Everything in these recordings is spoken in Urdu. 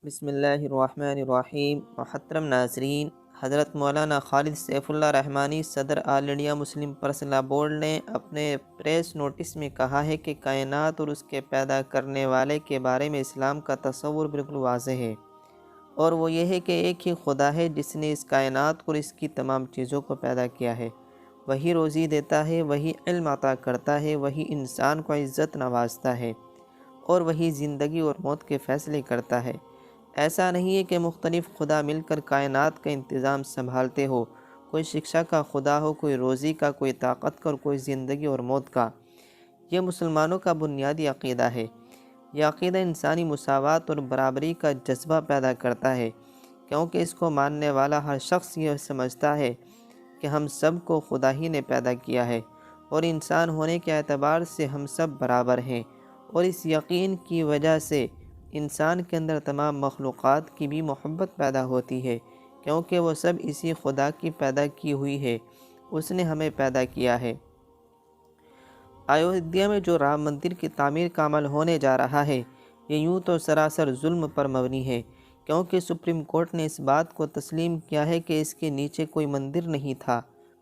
بسم اللہ الرحمن الرحیم۔ محترم ناظرین، حضرت مولانا خالد سیف اللہ رحمانی صدر آل انڈیا مسلم پرسنل بورڈ نے اپنے پریس نوٹس میں کہا ہے کہ کائنات اور اس کے پیدا کرنے والے کے بارے میں اسلام کا تصور بالکل واضح ہے، اور وہ یہ ہے کہ ایک ہی خدا ہے جس نے اس کائنات اور اس کی تمام چیزوں کو پیدا کیا ہے۔ وہی روزی دیتا ہے، وہی علم عطا کرتا ہے، وہی انسان کو عزت نوازتا ہے، اور وہی زندگی اور موت کے فیصلے کرتا ہے۔ ایسا نہیں ہے کہ مختلف خدا مل کر کائنات کا انتظام سنبھالتے ہو، کوئی شکشا کا خدا ہو، کوئی روزی کا، کوئی طاقت کا اور کوئی زندگی اور موت کا۔ یہ مسلمانوں کا بنیادی عقیدہ ہے۔ یہ عقیدہ انسانی مساوات اور برابری کا جذبہ پیدا کرتا ہے، کیونکہ اس کو ماننے والا ہر شخص یہ سمجھتا ہے کہ ہم سب کو خدا ہی نے پیدا کیا ہے، اور انسان ہونے کے اعتبار سے ہم سب برابر ہیں، اور اس یقین کی وجہ سے انسان کے اندر تمام مخلوقات کی بھی محبت پیدا ہوتی ہے، کیونکہ وہ سب اسی خدا کی پیدا کی ہوئی ہے، اس نے ہمیں پیدا کیا ہے۔ ایودھیا میں جو رام مندر کی تعمیر کا عمل ہونے جا رہا ہے، یہ یوں تو سراسر ظلم پر مبنی ہے، کیونکہ سپریم کورٹ نے اس بات کو تسلیم کیا ہے کہ اس کے نیچے کوئی مندر نہیں تھا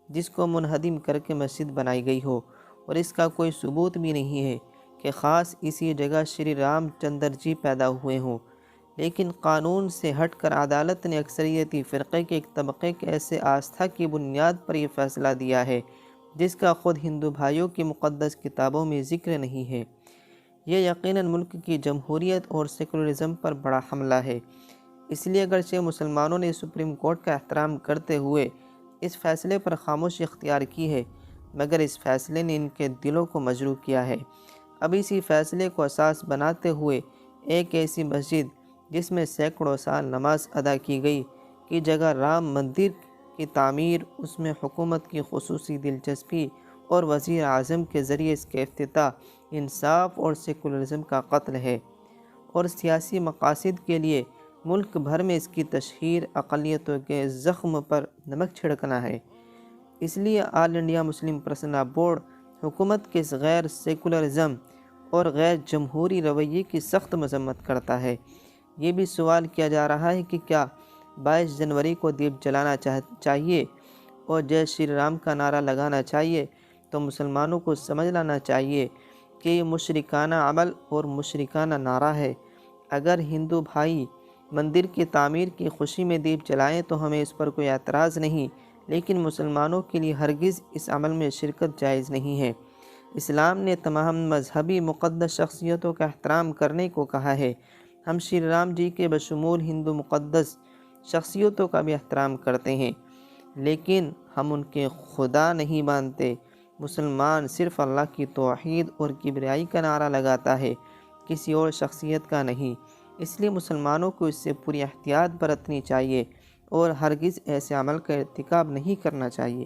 جس کو منہدم کر کے مسجد بنائی گئی ہو، اور اس کا کوئی ثبوت بھی نہیں ہے کہ خاص اسی جگہ شری رام چندر جی پیدا ہوئے ہوں۔ لیکن قانون سے ہٹ کر عدالت نے اکثریتی فرقے کے ایک طبقے کے ایسے آستھا کی بنیاد پر یہ فیصلہ دیا ہے جس کا خود ہندو بھائیوں کی مقدس کتابوں میں ذکر نہیں ہے۔ یہ یقیناً ملک کی جمہوریت اور سیکولرزم پر بڑا حملہ ہے۔ اس لیے اگرچہ مسلمانوں نے سپریم کورٹ کا احترام کرتے ہوئے اس فیصلے پر خاموشی اختیار کی ہے، مگر اس فیصلے نے ان کے دلوں کو مجروح کیا ہے۔ اب اسی فیصلے کو اساس بناتے ہوئے ایک ایسی مسجد جس میں سینکڑوں سال نماز ادا کی گئی کی جگہ رام مندر کی تعمیر، اس میں حکومت کی خصوصی دلچسپی اور وزیر اعظم کے ذریعے اس کے افتتاح، انصاف اور سیکولرزم کا قتل ہے، اور سیاسی مقاصد کے لیے ملک بھر میں اس کی تشہیر اقلیتوں کے زخم پر نمک چھڑکنا ہے۔ اس لیے آل انڈیا مسلم پرسنل بورڈ حکومت کے اس غیر سیکولرزم اور غیر جمہوری رویے کی سخت مذمت کرتا ہے۔ یہ بھی سوال کیا جا رہا ہے کہ کیا 22 جنوری کو دیپ جلانا چاہیے اور جے شری رام کا نعرہ لگانا چاہیے؟ تو مسلمانوں کو سمجھ لانا چاہیے کہ یہ مشرکانہ عمل اور مشرکانہ نعرہ ہے۔ اگر ہندو بھائی مندر کی تعمیر کی خوشی میں دیپ جلائیں تو ہمیں اس پر کوئی اعتراض نہیں، لیکن مسلمانوں کے لیے ہرگز اس عمل میں شرکت جائز نہیں ہے۔ اسلام نے تمام مذہبی مقدس شخصیتوں کا احترام کرنے کو کہا ہے۔ ہم شری رام جی کے بشمول ہندو مقدس شخصیتوں کا بھی احترام کرتے ہیں، لیکن ہم ان کے خدا نہیں مانتے۔ مسلمان صرف اللہ کی توحید اور کبریائی کا نعرہ لگاتا ہے، کسی اور شخصیت کا نہیں۔ اس لیے مسلمانوں کو اس سے پوری احتیاط برتنی چاہیے اور ہرگز ایسے عمل کا ارتکاب نہیں کرنا چاہیے۔